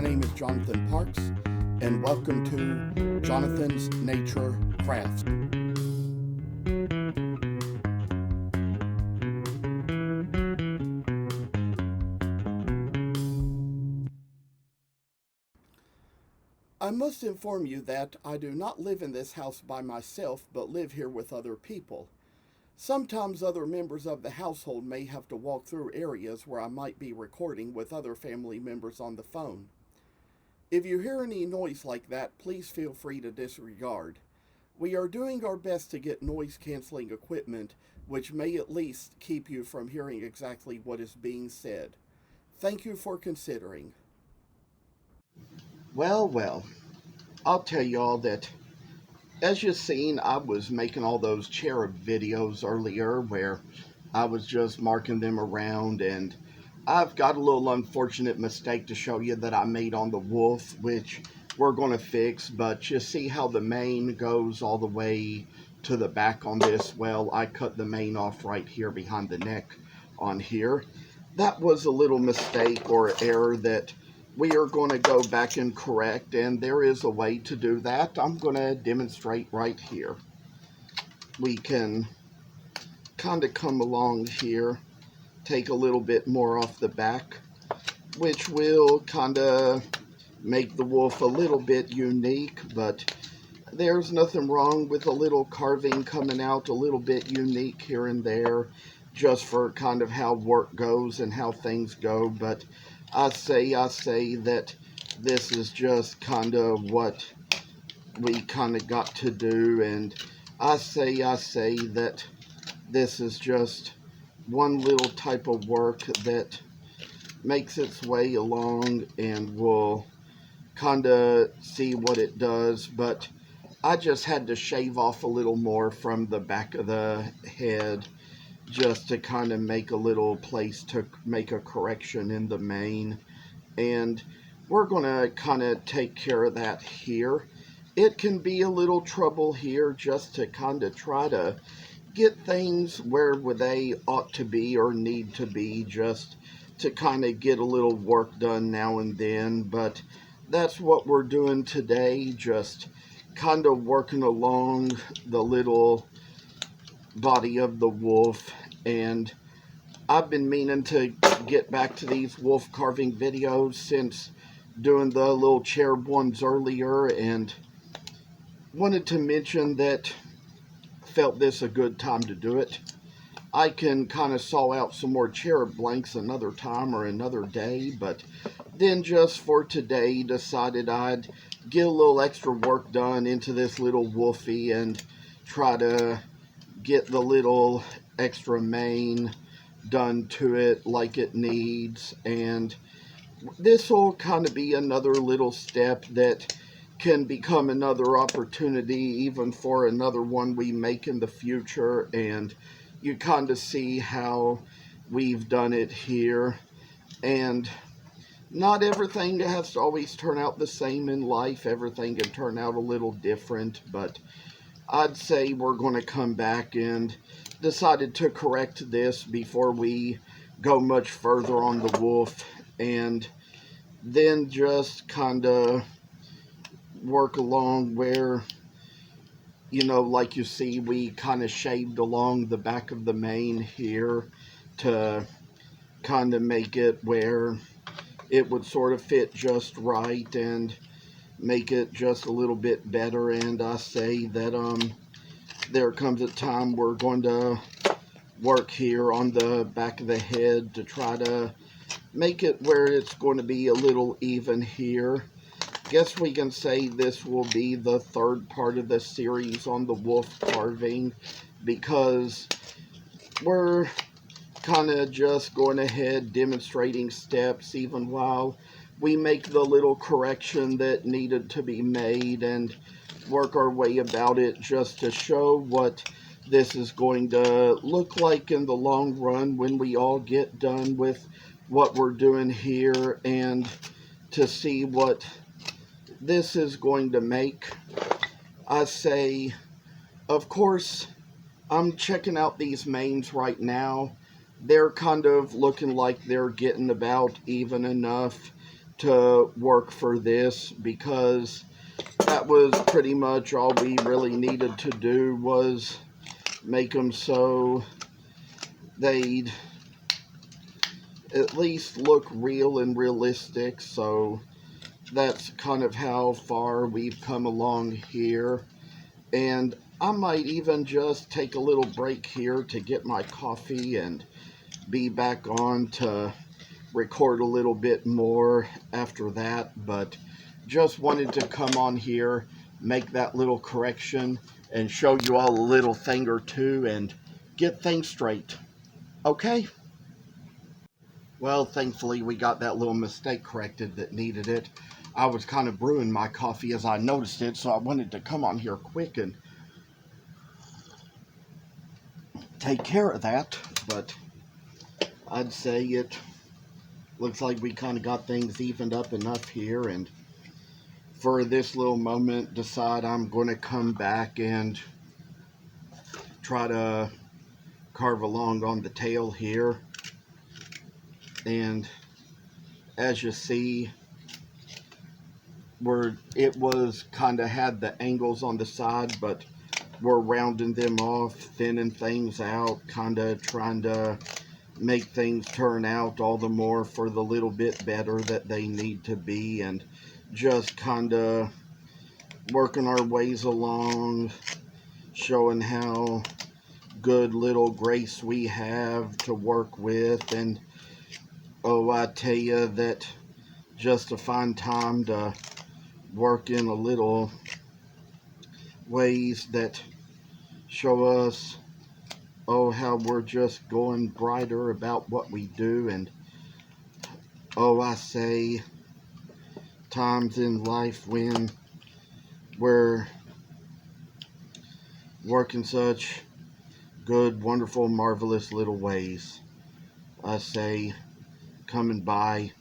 My name is Jonathan Parks, and welcome to Jonathan's Nature Crafts. I must inform you that I do not live in this house by myself, but live here with other people. Sometimes other members of the household may have to walk through areas where I might be recording with other family members on the phone. If you hear any noise like that, please feel free to disregard. We are doing our best to get noise-canceling equipment, which may at least keep you from hearing exactly what is being said. Thank you for considering. Well, I'll tell y'all that, as you've seen, I was making all those cherub videos earlier where I was just marking them around, and I've got a little unfortunate mistake to show you that I made on the wolf, which we're going to fix, but you see how the mane goes all the way to the back on this? Well, I cut the mane off right here behind the neck on here. That was a little mistake or error that we are going to go back and correct, and there is a way to do that. I'm going to demonstrate right here. We can kind of come along here, take a little bit more off the back, which will kind of make the wolf a little bit unique, but there's nothing wrong with a little carving coming out a little bit unique here and there, just for kind of how work goes and how things go. But I say that this is just kind of what we kind of got to do, and I say that this is just one little type of work that makes its way along, and we'll kind of see what it does. But I just had to shave off a little more from the back of the head just to kind of make a little place to make a correction in the mane, and we're going to kind of take care of that here. It can be a little trouble here just to kind of try to get things where they ought to be or need to be, just to kind of get a little work done now and then. But that's what we're doing today, just kind of working along the little body of the wolf. And I've been meaning to get back to these wolf carving videos since doing the little cherub ones earlier, and wanted to mention that felt this a good time to do it. I can kind of saw out some more cherub blanks another time or another day, but then just for today decided I'd get a little extra work done into this little wolfie and try to get the little extra mane done to it like it needs. And this will kind of be another little step that can become another opportunity even for another one we make in the future, and you kind of see how we've done it here. And not everything has to always turn out the same in life. Everything can turn out a little different, but I'd say we're going to come back and decided to correct this before we go much further on the wolf, and then just kind of work along where, you know, like you see, we kind of shaved along the back of the mane here to kind of make it where it would sort of fit just right and make it just a little bit better. And I say that there comes a time we're going to work here on the back of the head to try to make it where it's going to be a little even here. Guess we can say this will be the third part of the series on the wolf carving, because we're kind of just going ahead demonstrating steps even while we make the little correction that needed to be made and work our way about it, just to show what this is going to look like in the long run when we all get done with what we're doing here, and to see what this is going to make. I say, of course, I'm checking out these manes right now. They're kind of looking like they're getting about even enough to work for this, because that was pretty much all we really needed to do, was make them so they'd at least look real and realistic. So that's kind of how far we've come along here. And I might even just take a little break here to get my coffee and be back on to record a little bit more after that. But just wanted to come on here, make that little correction, and show you all a little thing or two and get things straight. Okay? Well, thankfully we got that little mistake corrected that needed it. I was kind of brewing my coffee as I noticed it, so I wanted to come on here quick and take care of that. But I'd say it looks like we kind of got things evened up enough here, and for this little moment decide I'm going to come back and try to carve along on the tail here. And as you see, where it was kind of had the angles on the side, but we're rounding them off, thinning things out, kind of trying to make things turn out all the more for the little bit better that they need to be, and just kind of working our ways along, showing how good little grace we have to work with. And oh, I tell you that just to find time to work in a little ways that show us, oh, how we're just going brighter about what we do. And oh, I say, times in life when we're working such good, wonderful, marvelous little ways, I say, coming by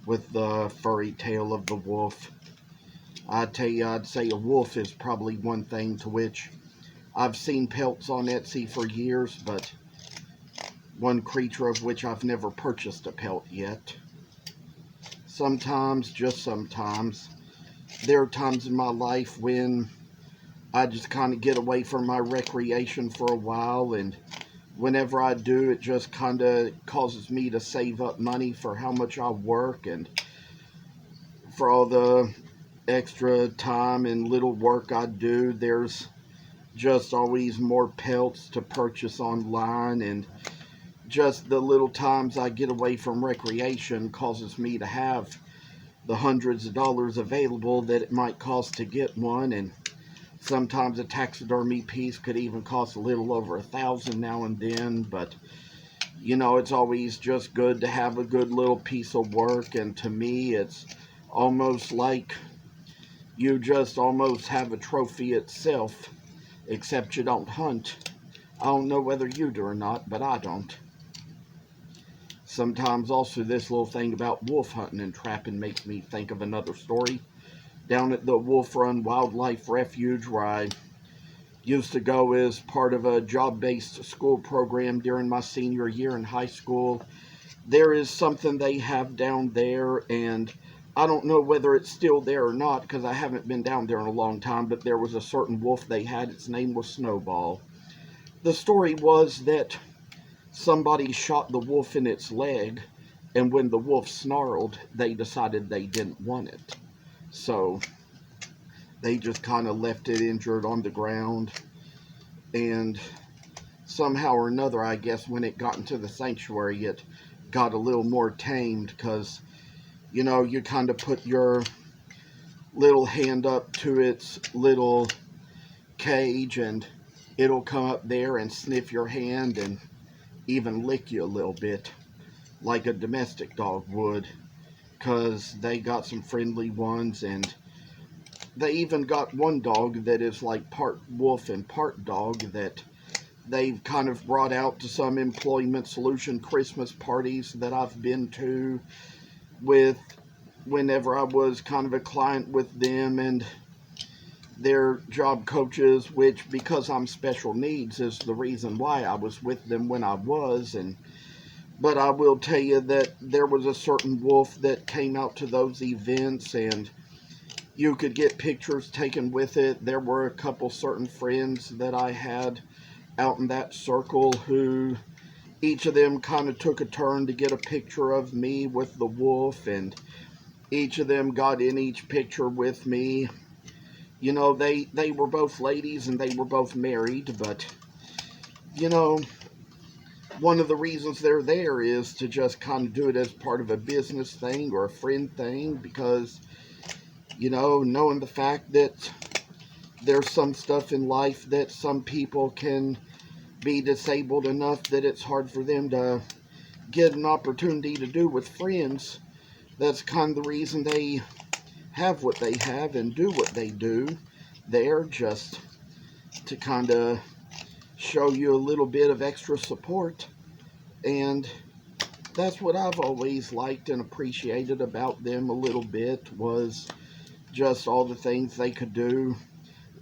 with the furry tail of the wolf. I tell you, I'd say a wolf is probably one thing to which I've seen pelts on Etsy for years, but one creature of which I've never purchased a pelt yet. Sometimes, just sometimes, there are times in my life when I just kind of get away from my recreation for a while, and whenever I do, it just kind of causes me to save up money for how much I work and for all the extra time and little work I do. There's just always more pelts to purchase online, and just the little times I get away from recreation causes me to have the hundreds of dollars available that it might cost to get one. And sometimes a taxidermy piece could even cost a little over $1,000 now and then. But you know, it's always just good to have a good little piece of work, and to me it's almost like you just almost have a trophy itself, except you don't hunt. I don't know whether you do or not, but I don't. Sometimes also this little thing about wolf hunting and trapping makes me think of another story. Down at the Wolf Run Wildlife Refuge, where I used to go as part of a job-based school program during my senior year in high school, there is something they have down there, and I don't know whether it's still there or not because I haven't been down there in a long time, but there was a certain wolf they had. Its name was Snowball. The story was that somebody shot the wolf in its leg, and when the wolf snarled, they decided they didn't want it. So they just kind of left it injured on the ground, and somehow or another, I guess, when it got into the sanctuary, it got a little more tamed, because you know, you kind of put your little hand up to its little cage and it'll come up there and sniff your hand and even lick you a little bit like a domestic dog would, because they got some friendly ones. And they even got one dog that is like part wolf and part dog that they've kind of brought out to some employment solution Christmas parties that I've been to with whenever I was kind of a client with them and their job coaches, which, because I'm special needs, is the reason why I was with them when I was. And But I will tell you that there was a certain wolf that came out to those events, and you could get pictures taken with it. There were a couple certain friends that I had out in that circle who each of them kind of took a turn to get a picture of me with the wolf, and each of them got in each picture with me. You know, they were both ladies and they were both married, but, you know, one of the reasons they're there is to just kind of do it as part of a business thing or a friend thing, because, you know, knowing the fact that there's some stuff in life that some people can be disabled enough that it's hard for them to get an opportunity to do with friends. That's kind of the reason they have what they have and do what they do. They're just to kind of show you a little bit of extra support. And that's what I've always liked and appreciated about them a little bit, was just all the things they could do.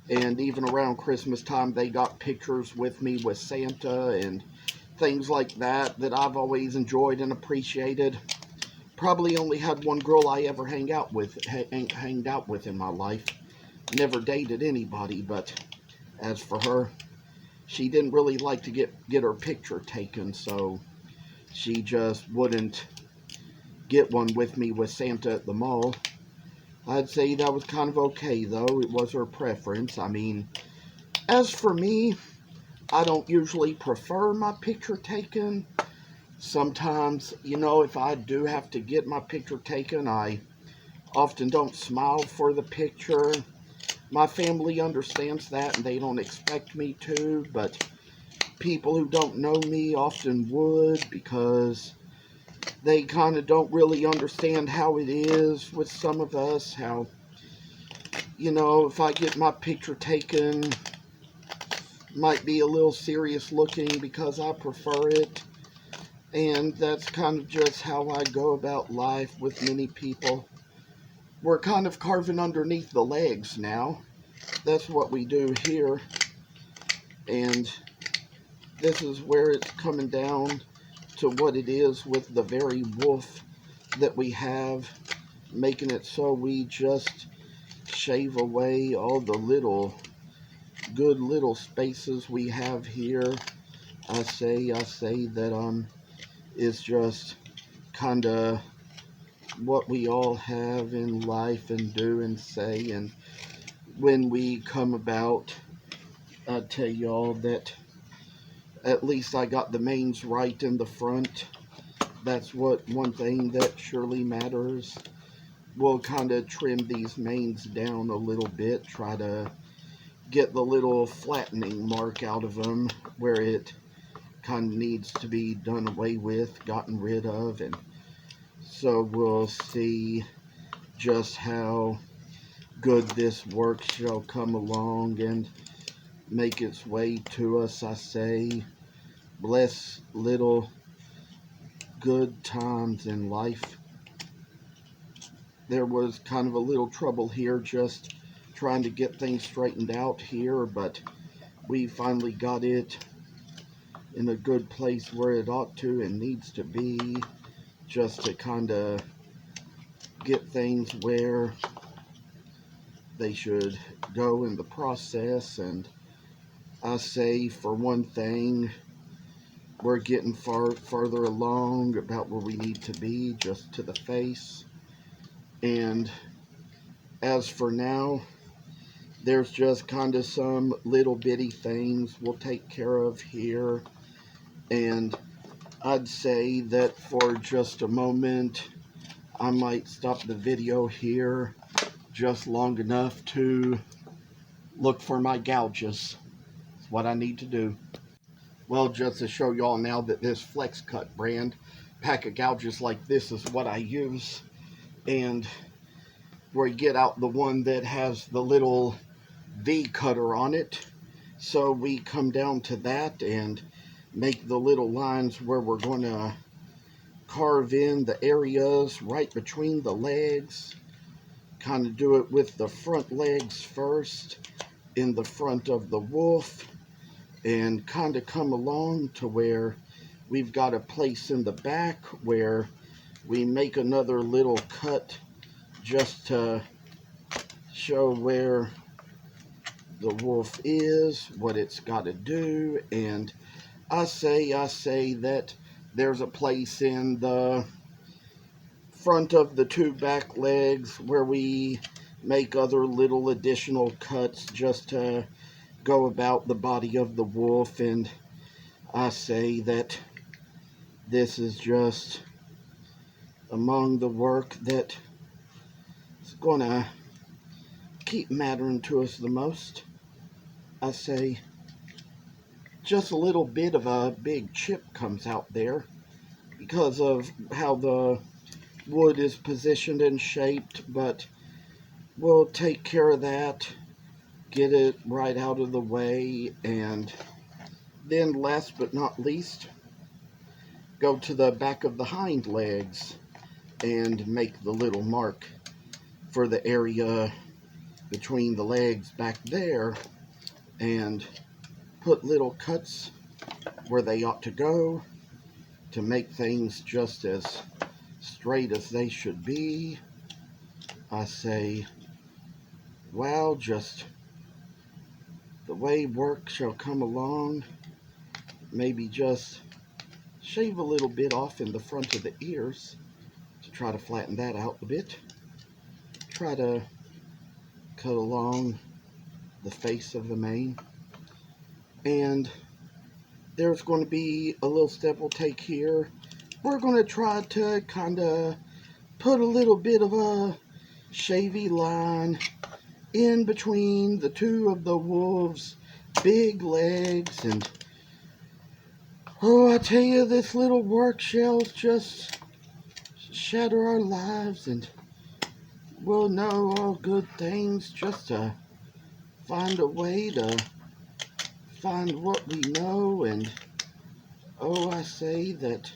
And even around Christmas time, they got pictures with me with Santa and things like that that I've always enjoyed and appreciated. Probably only had one girl I ever hanged out with in my life. Never dated anybody, but as for her, she didn't really like to get her picture taken, so she just wouldn't get one with me with Santa at the mall. I'd say that was kind of okay, though. It was her preference. I mean, as for me, I don't usually prefer my picture taken. Sometimes, you know, if I do have to get my picture taken, I often don't smile for the picture. My family understands that and they don't expect me to, but people who don't know me often would, because they kind of don't really understand how it is with some of us, how, you know, if I get my picture taken, might be a little serious looking because I prefer it. And that's kind of just how I go about life with many people. We're kind of carving underneath the legs now. That's what we do here. And this is where it's coming down to what it is with the very wolf that we have, making it so we just shave away all the good little spaces we have here. I say that it's just kind of what we all have in life and do and say. And when we come about, I tell y'all that at least I got the manes right in the front. That's one thing that surely matters. We'll kind of trim these manes down a little bit, try to get the little flattening mark out of them where it kind of needs to be done away with, gotten rid of. And so we'll see just how good this work shall come along and make its way to us. I say, bless little good times in life. There was kind of a little trouble here just trying to get things straightened out here, but we finally got it in a good place where it ought to and needs to be, just to kind of get things where they should go in the process. And I say, for one thing, we're getting farther along about where we need to be, just to the face. And as for now, there's just kind of some little bitty things we'll take care of here. And I'd say that for just a moment, I might stop the video here just long enough to look for my gouges. That's what I need to do. Well, just to show y'all now that this Flex Cut brand pack of gouges like this is what I use. And where you get out the one that has the little V cutter on it. So we come down to that and make the little lines where we're going to carve in the areas right between the legs. Kind of do it with the front legs first, in the front of the wolf, and kind of come along to where we've got a place in the back where we make another little cut just to show where the wolf is, what it's got to do. And I say that there's a place in the front of the two back legs where we make other little additional cuts just to go about the body of the wolf. And I say that this is just among the work that is gonna keep mattering to us the most. I say just a little bit of a big chip comes out there because of how the wood is positioned and shaped, but we'll take care of that, get it right out of the way, and then last but not least, go to the back of the hind legs and make the little mark for the area between the legs back there and put little cuts where they ought to go to make things just as straight as they should be. I say, well, just the way work shall come along, maybe just shave a little bit off in the front of the ears to try to flatten that out a bit. Try to cut along the face of the mane. And there's going to be a little step we'll take here. We're going to try to kind of put a little bit of a shavy line in between the two of the wolves' big legs. And oh, I tell you, this little work shall just shatter our lives, and we'll know all good things just to find a way to find what we know. And oh, I say that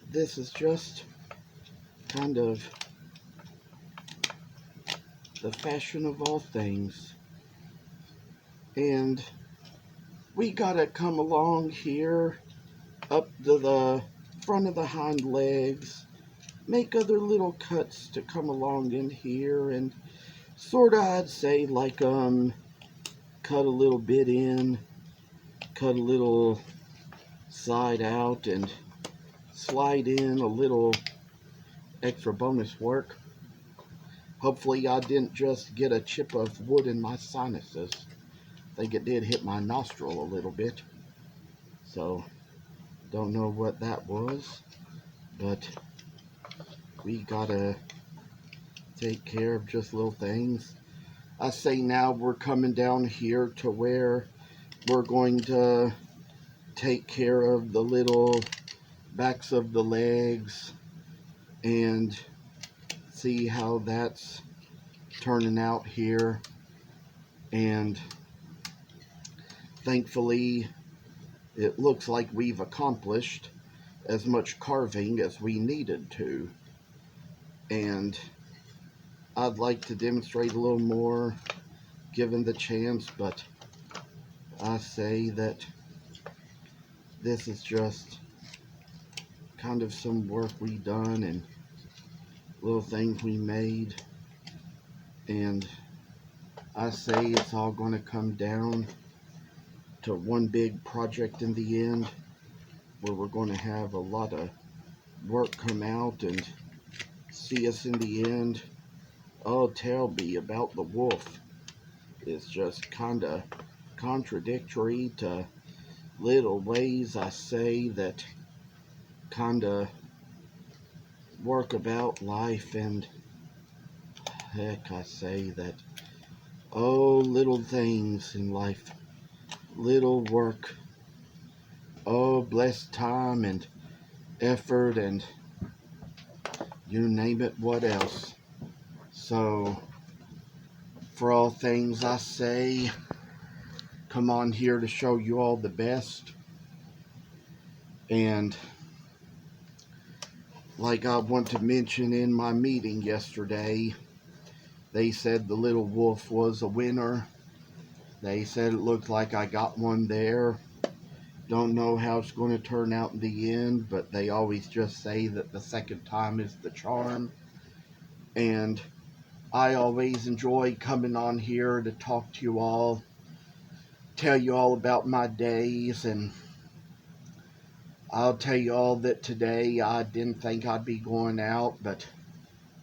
this is just kind of the fashion of all things. And we gotta come along here up to the front of the hind legs, make other little cuts to come along in here, and sort of, I'd say, like cut a little bit in, cut a little side out, and slide in a little extra bonus work. Hopefully I didn't just get a chip of wood in my sinuses. I think it did hit my nostril a little bit. So, don't know what that was. But we gotta take care of just little things. I say now we're coming down here to where we're going to take care of the little backs of the legs and see how that's turning out here. And thankfully it looks like we've accomplished as much carving as we needed to, and I'd like to demonstrate a little more given the chance, but I say that this is just kind of some work we done and little things we made, and I say it's all going to come down to one big project in the end where we're going to have a lot of work come out and see us in the end. Oh, tell me about the wolf. It's just kind of contradictory to little ways I say that kind of work about life, and heck, I say that, oh, little things in life, little work, oh, blessed time and effort and you name it, what else. So, for all things I say, come on here to show you all the best. And like I want to mention in my meeting yesterday, they said the little wolf was a winner. They said it looked like I got one there. Don't know how it's going to turn out in the end, but they always just say that the second time is the charm. And I always enjoy coming on here to talk to you all, tell you all about my days, and I'll tell you all that today I didn't think I'd be going out, but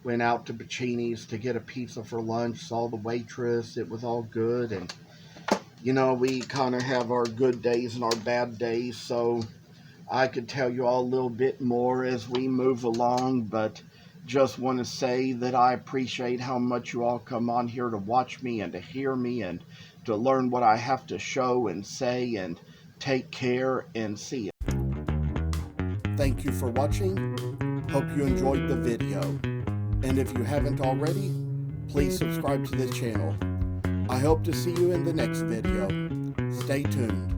went out to Pacini's to get a pizza for lunch, saw the waitress, it was all good, and we kind of have our good days and our bad days, so I could tell you all a little bit more as we move along, but just want to say that I appreciate how much you all come on here to watch me and to hear me and to learn what I have to show and say, and take care and see you. Thank you for watching. Hope you enjoyed the video. And if you haven't already, please subscribe to this channel. I hope to see you in the next video. Stay tuned.